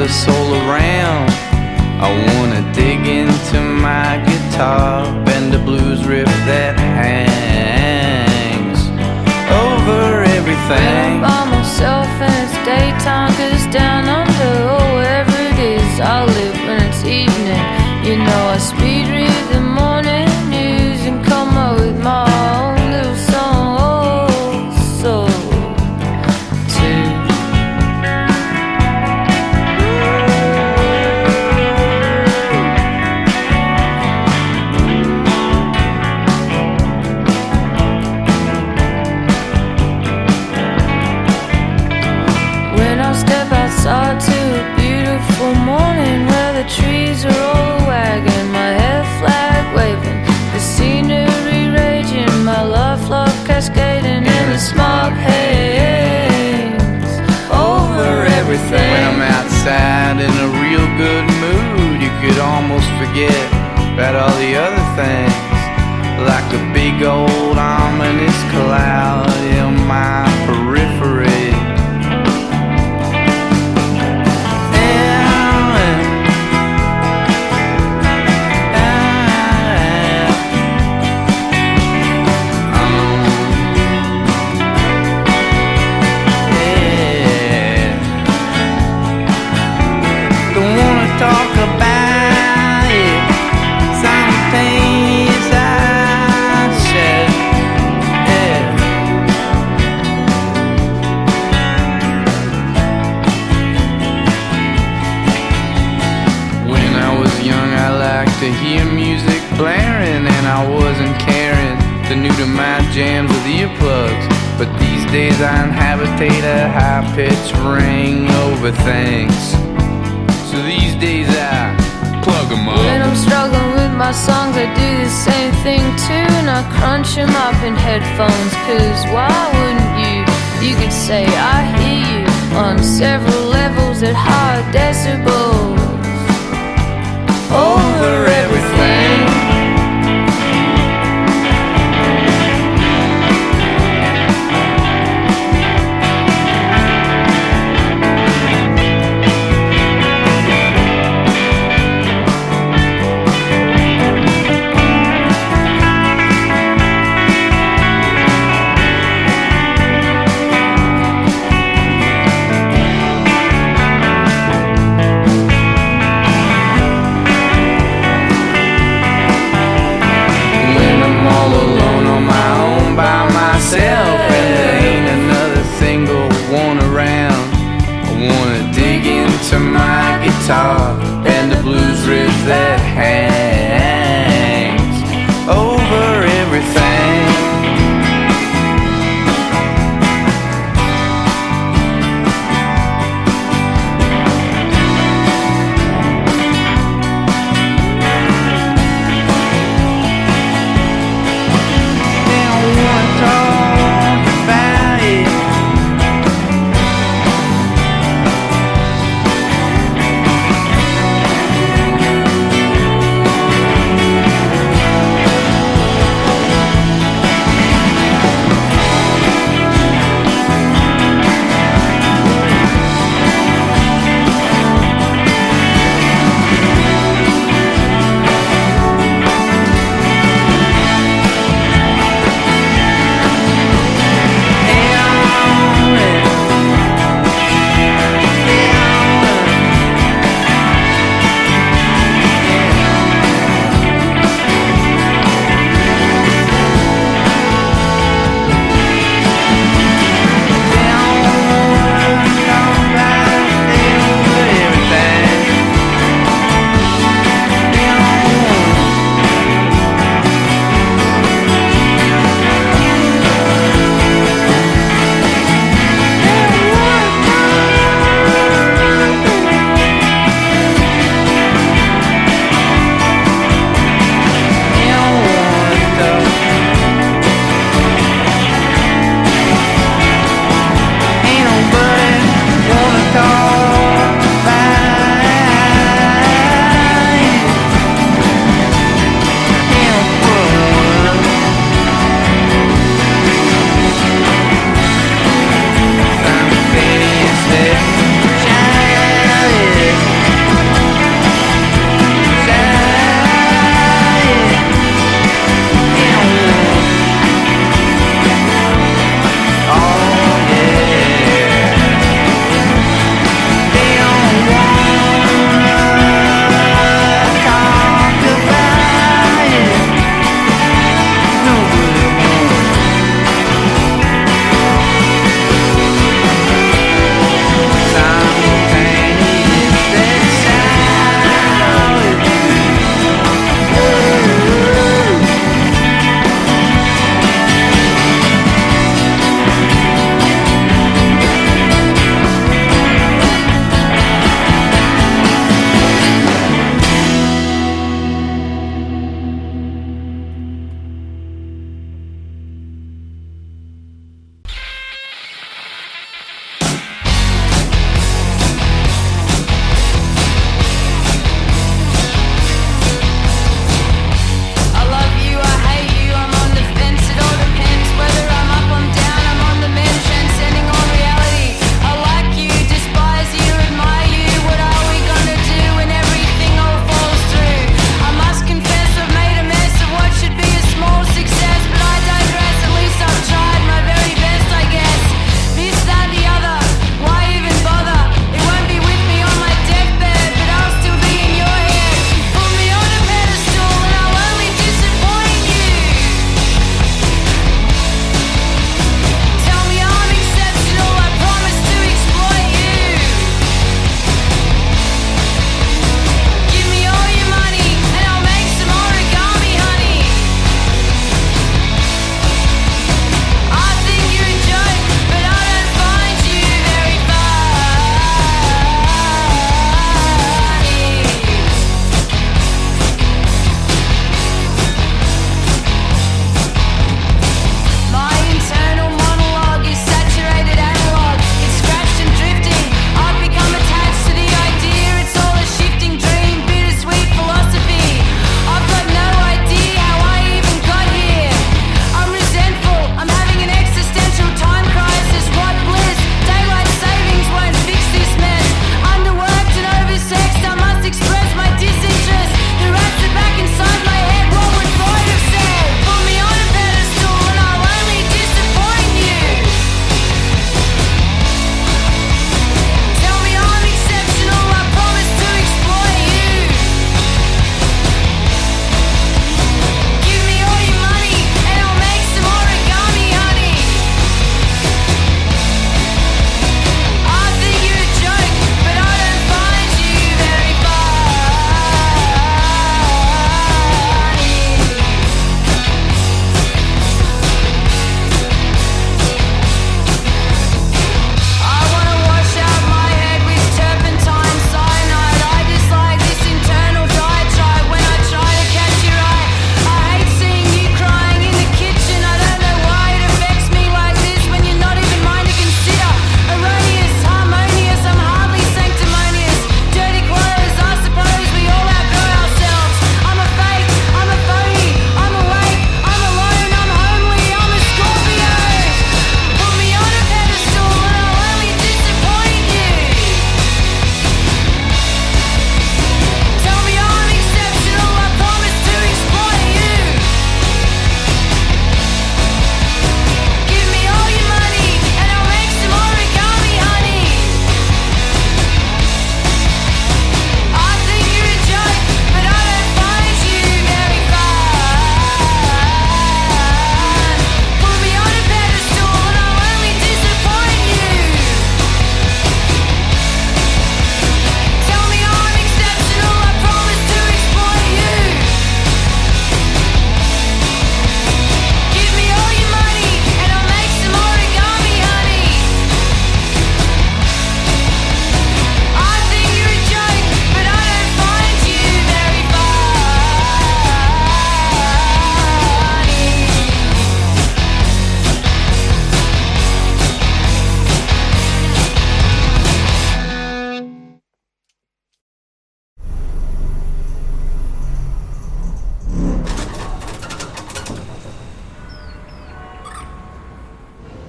us all around. I wanna dig into my guitar, bend the blues riff that hangs over everything. When I'm by myself and it's daytime, 'cause down under, or wherever it is I live when it's evening, you know I speed read the morning news and come up with my own little song. Oh, so too. When I step outside to a beautiful morning where the trees are all wagging, my hair flag waving, the scenery raging, my love cascading in the smog haze over everything. When I'm outside in a real good mood, you could almost forget about all the other things, like a big old ominous cloud in my periphery. Talk about it, some things I said, yeah. When I was young, I liked to hear music blaring, and I wasn't caring the new to my jams with earplugs. But these days I inhabitate a high-pitched ring over things. So these days I plug 'em up. When I'm struggling with my songs, I do the same thing too, and I crunch 'em up in headphones, 'cause why wouldn't you? You could say I hear you on several levels at high decibels over everything.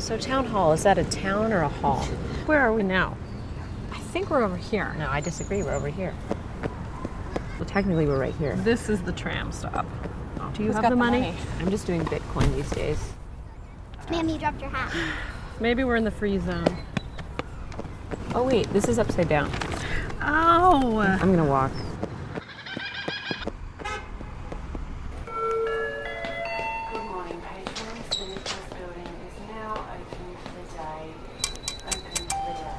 So town hall, is that a town or a hall? Where are we now? I think we're over here. No, I disagree. We're over here. Well, technically, we're right here. This is the tram stop. Do you Who's have got the money? I'm just doing Bitcoin these days. Ma'am, you dropped your hat. Maybe we're in the free zone. Oh, wait, this is upside down. Oh! I'm gonna walk. Good morning, patrons. The Nicholas Building is now open for the day. Open for the day.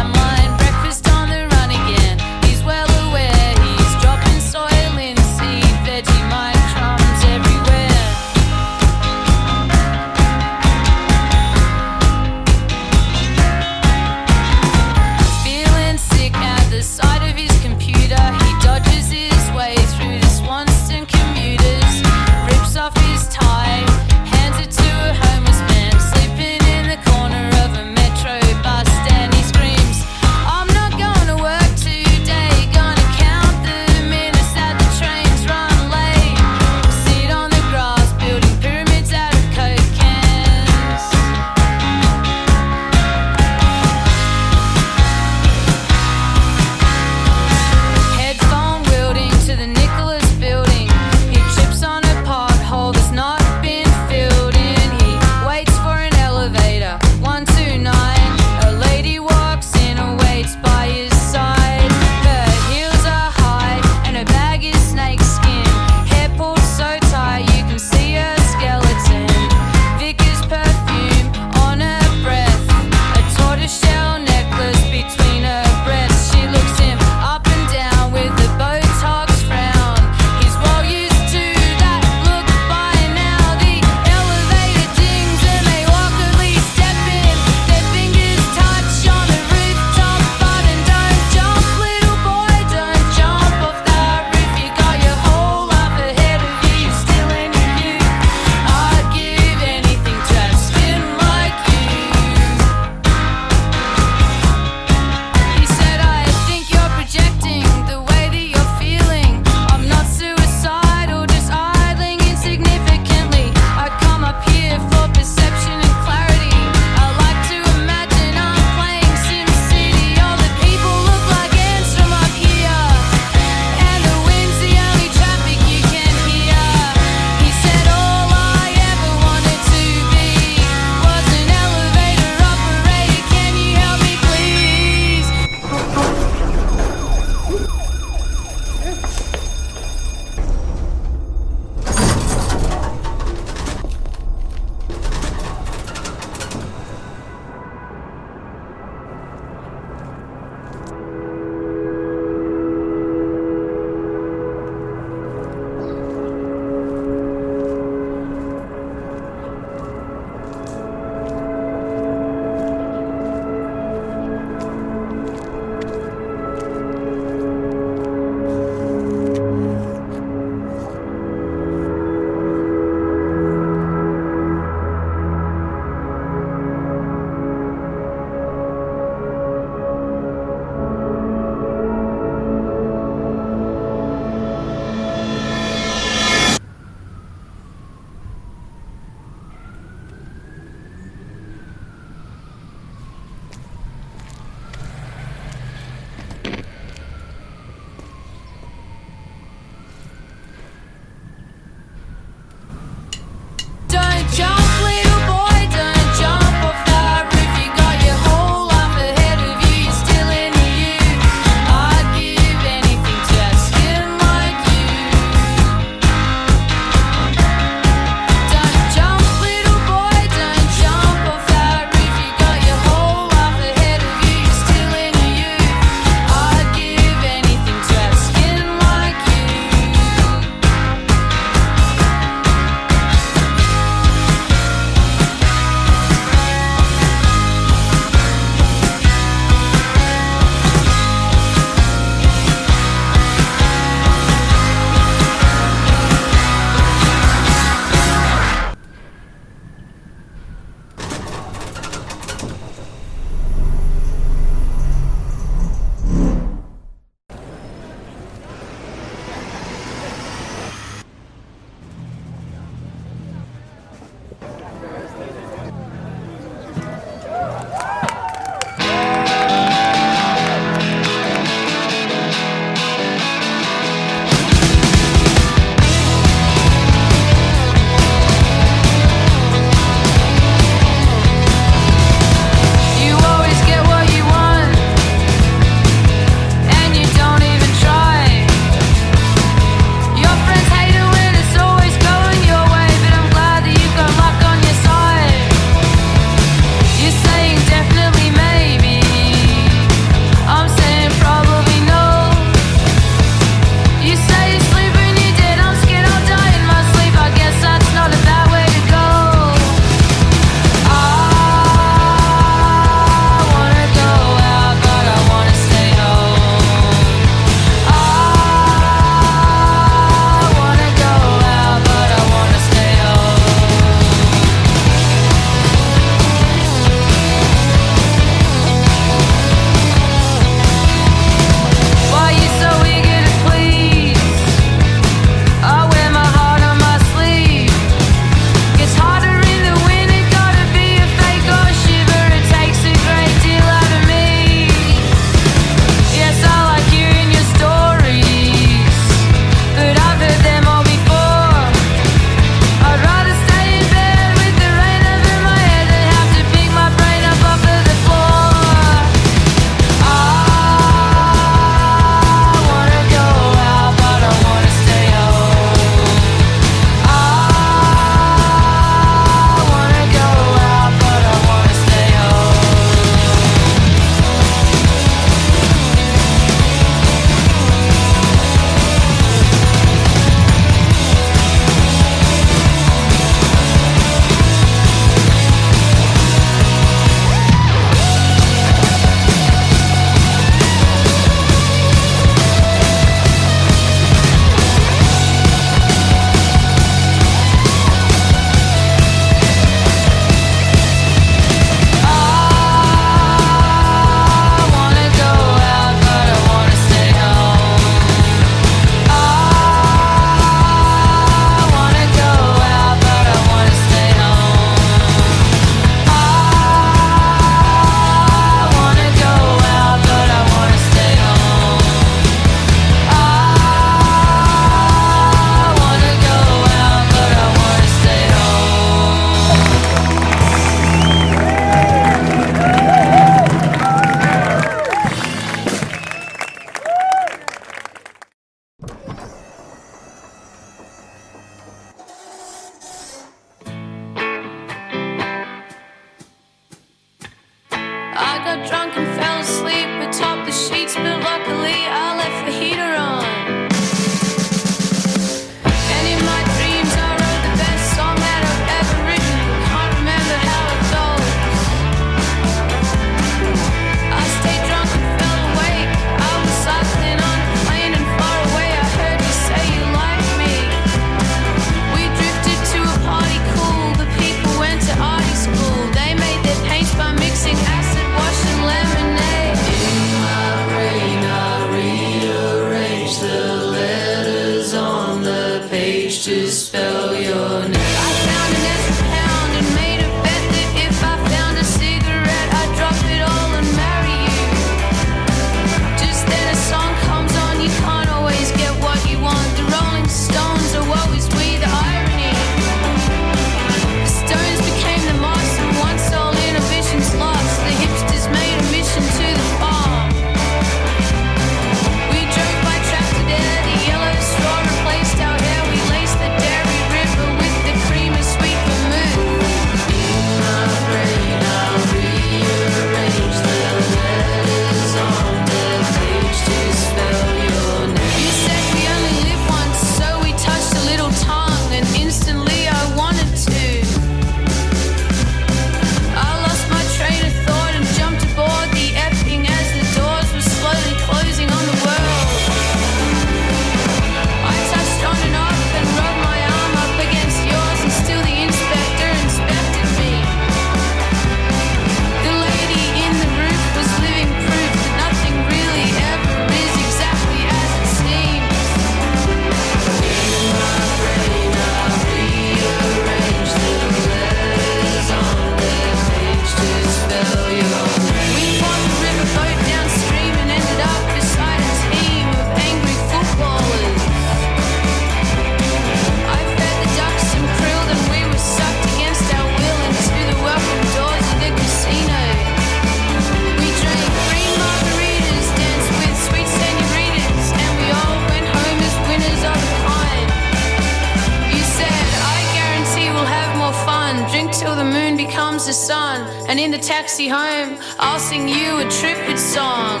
on, and in the taxi home, I'll sing you a tribute song.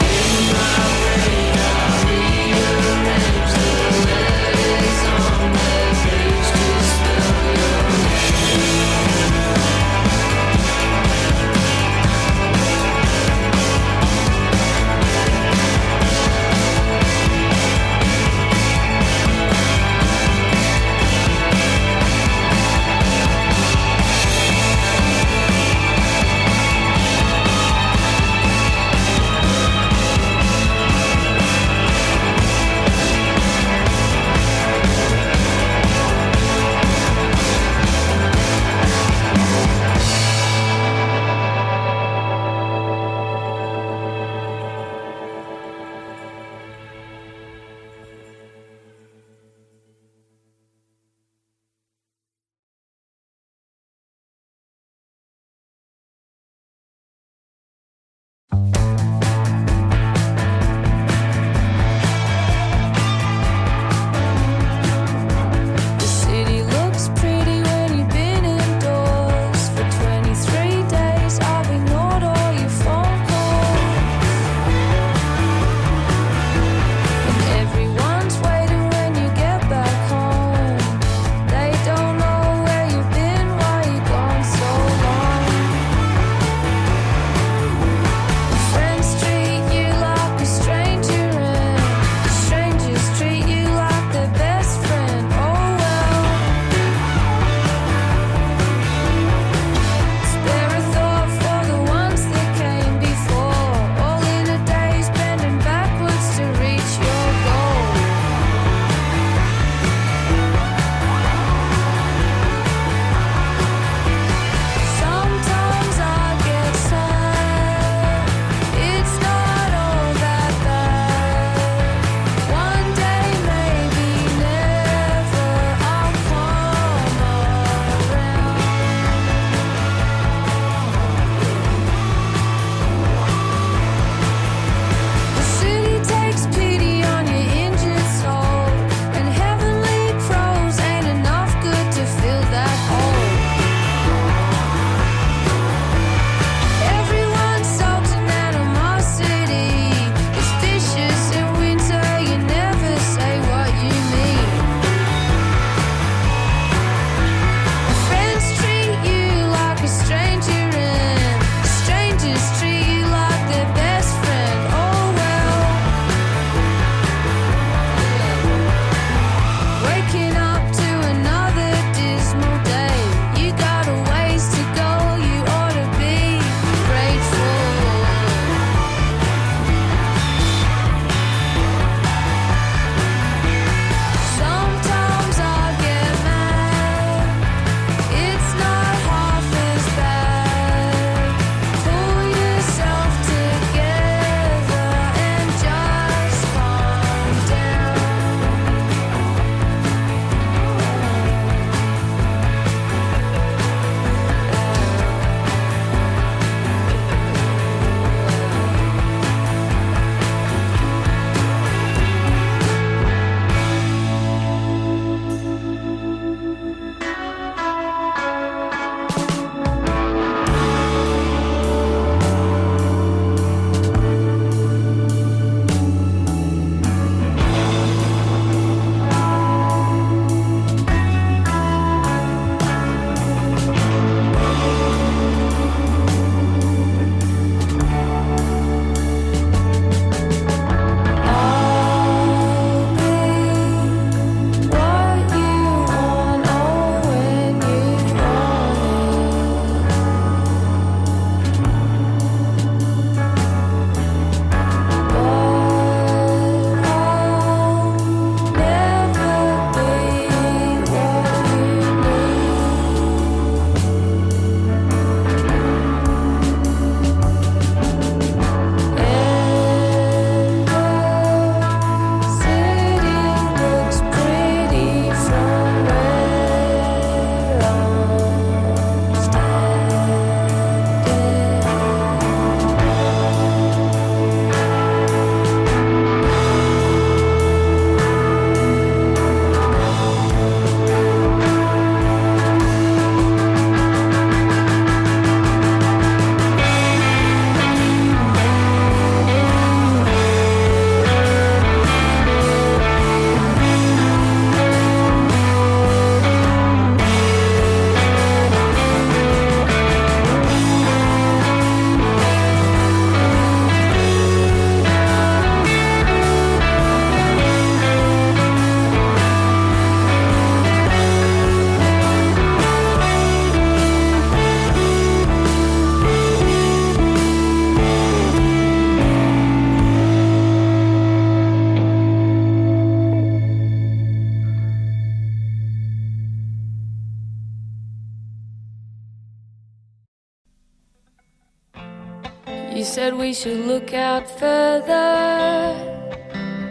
You said we should look out further.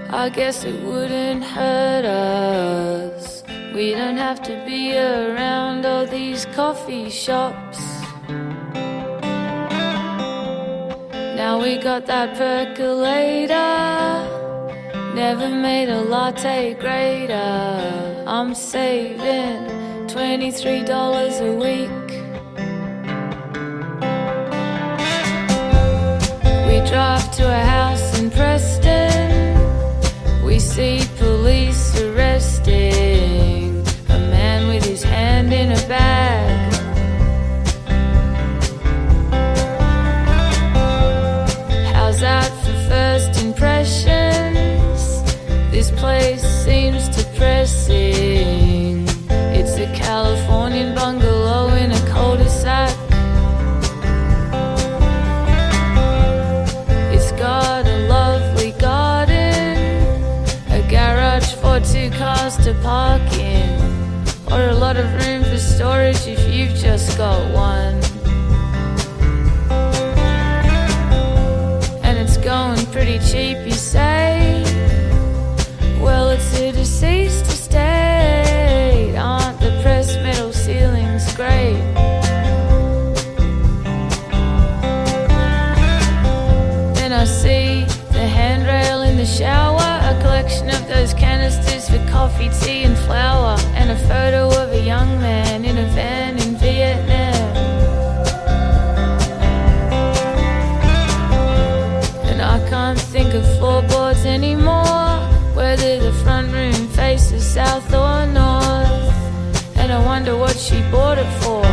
I guess it wouldn't hurt us. We don't have to be around all these coffee shops. Now we got that percolator. Never made a latte greater. I'm saving $23 a week. We drive to a house in Preston. We see police arresting a man with his hand in a bag. How's that for first impressions? This place seems depressing. It's a Californian bungalow in a cul-de-sac. It's got a lovely garden, a garage for 2 cars to park in, or a lot of room for storage if you've just got one. And it's going pretty cheap, you say? Well, it's a deceased estate. Aren't the pressed metal ceilings great? Then I see the handrail in the shower, a collection of those canisters for coffee, tea and flour, and a photo of a young man in a van in Vietnam. And I can't think of floorboards anymore, whether the front room faces south or north. And I wonder what she bought it for.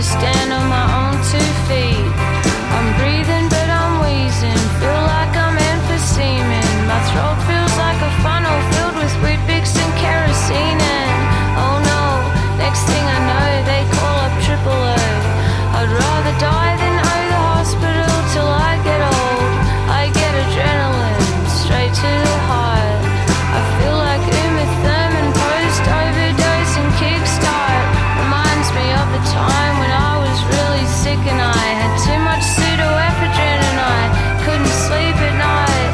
to stand on my own 2 feet. I'm breathing but I'm wheezing, feel like I'm emphyseming. My throat feels like a funnel filled with Weet-Bix and kerosene. And oh no, next thing I know they call up AAA. I'd rather die than owe the hospital till I get old. I get adrenaline straight to the heart. I feel like Uma Thurman post-overdose and kickstart. Reminds me of the time when I was really sick and I had too much pseudoephedrine and I couldn't sleep at night.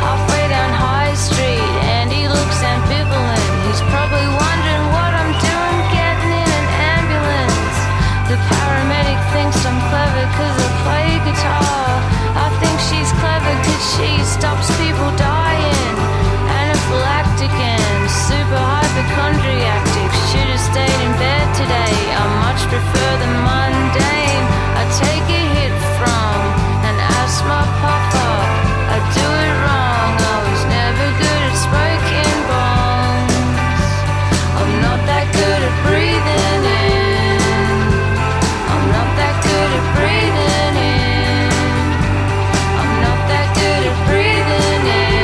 Halfway down High Street and he looks ambivalent. He's probably wondering what I'm doing getting in an ambulance. The paramedic thinks I'm clever cause I play guitar. I think she's clever cause she stops people dying. Anaphylactic and super hypochondriac. Should've stayed in bed today. I much prefer the mundane. I take a hit from an asthma puffer. I do it wrong. I was never good at smoking bombs. I'm not that good at breathing in. I'm not that good at breathing in. I'm not that good at breathing in.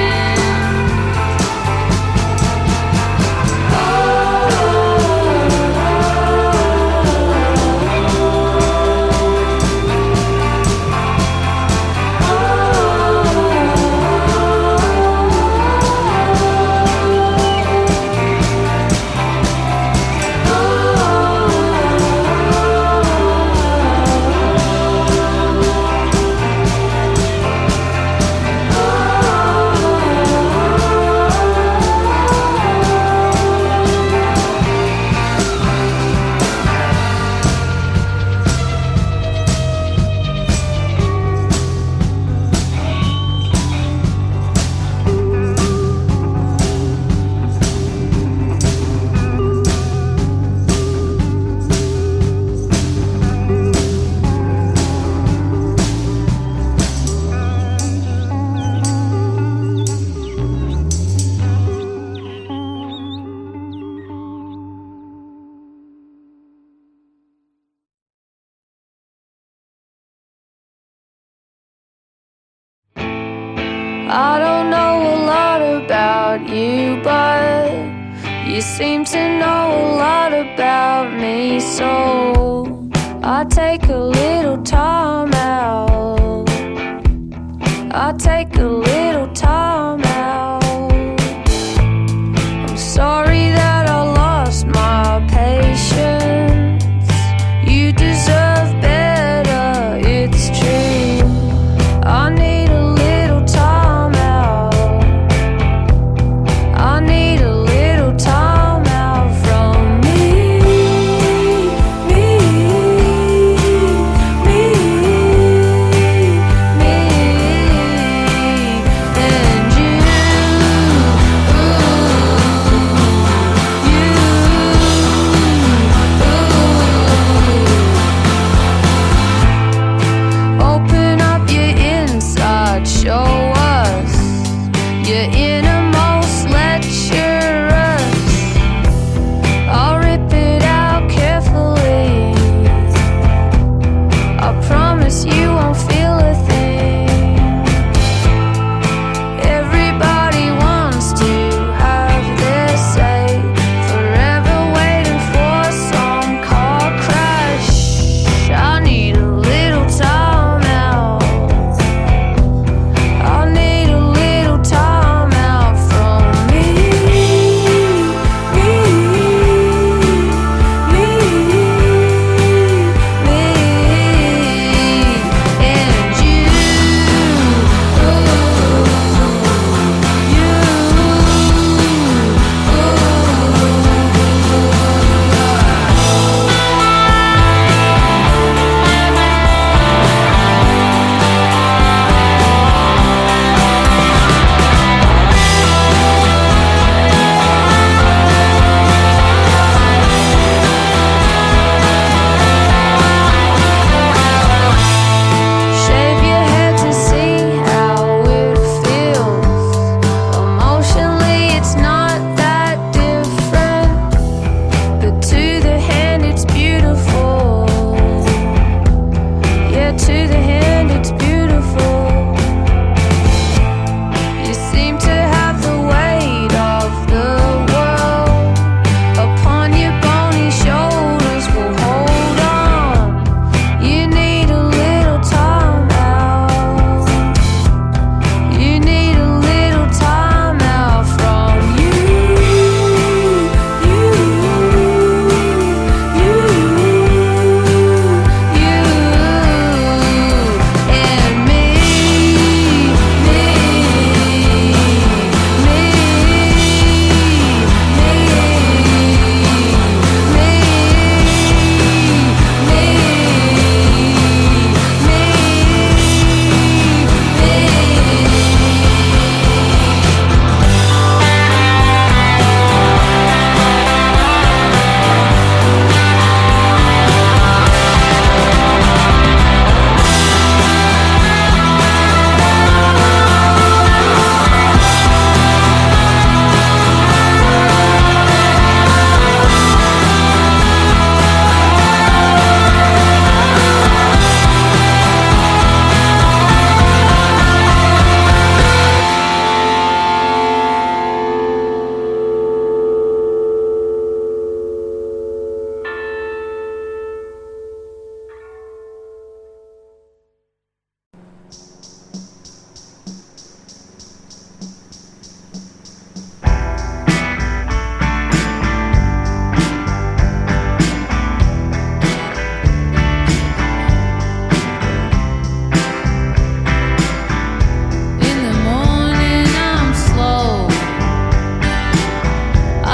I don't know a lot about you, but you seem to know a lot about me. So I take a little time out. I take a little time out. I'm sorry that I lost my patience. You deserve better, it's true. I need a little time out. I need a little time out from me and you.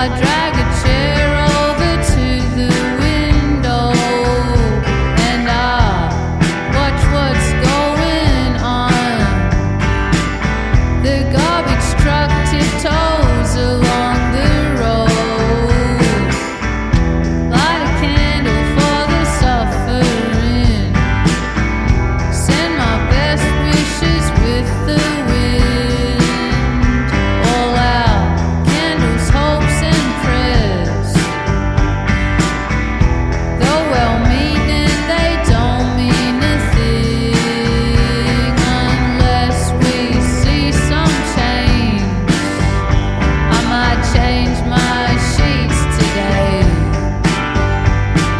I drag a chair over to the window and I watch what's going on. The garbage truck tiptoes along the road. Light a candle for the suffering. Send my best wishes with the wind. All out candles, hopes and prayers. Though well-meaning, they don't mean a thing unless we see some change. I might change my sheets today.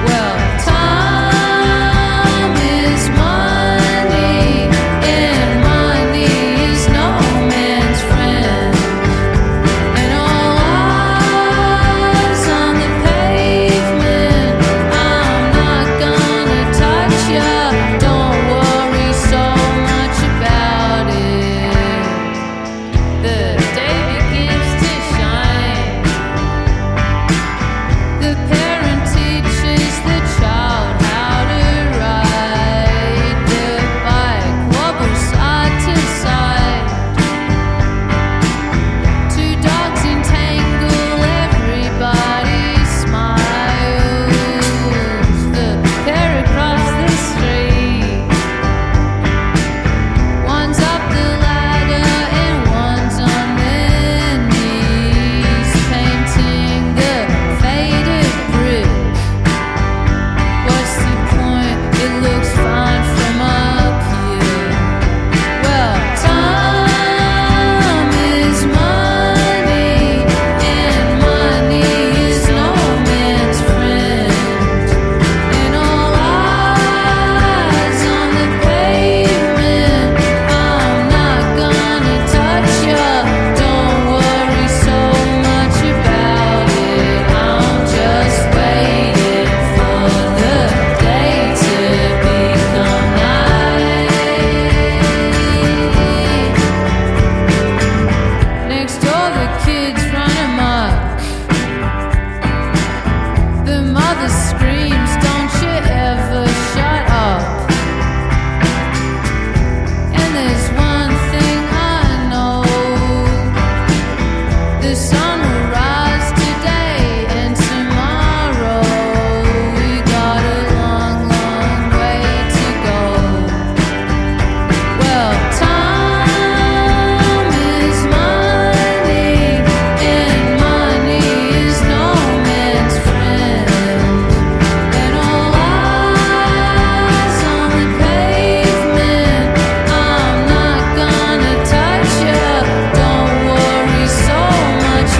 Well, time is money, and money is no man's friend. And all eyes on the pavement. I'm not gonna touch ya. Don't worry so much about it. The day begins to shine. The parent teaches the child how to ride. The bike wobbles side to side. Two dogs entangle, everybody smiles. The pair across the street. One's up the ladder and one's on their knees, painting the faded brick. What's the point? It looks fine from up here. Well, time is money, and money is no man's friend. And all eyes on the pavement. I'm not gonna touch ya. Don't worry so much about it. I'm just waiting for the day to become night. Next door the kids run amok. The mother screams, don't you ever shut up. And there's one thing I know. The sun will rise today and tomorrow. We got a long, long way to go. Well, time is money, and money is no man's friend. And all eyes on the pavement. I'm not gonna touch ya. Don't worry so much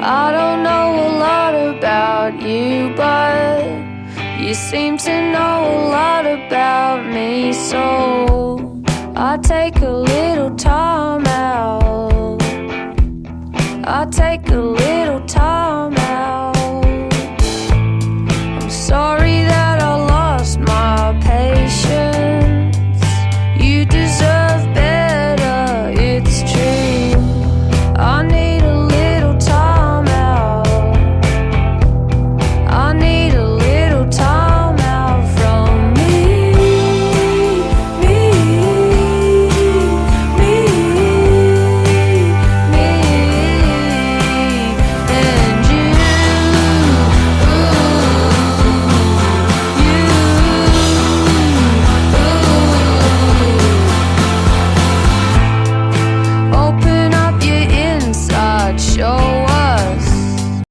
I don't know a lot about you, but you seem to know a lot about me. So I take a little time out. I take a little time out. I'm sorry that I lost my patience. You deserve better, it's true. I need a little time out. I need a little time out from me, me, me, and you. Open up your inside, show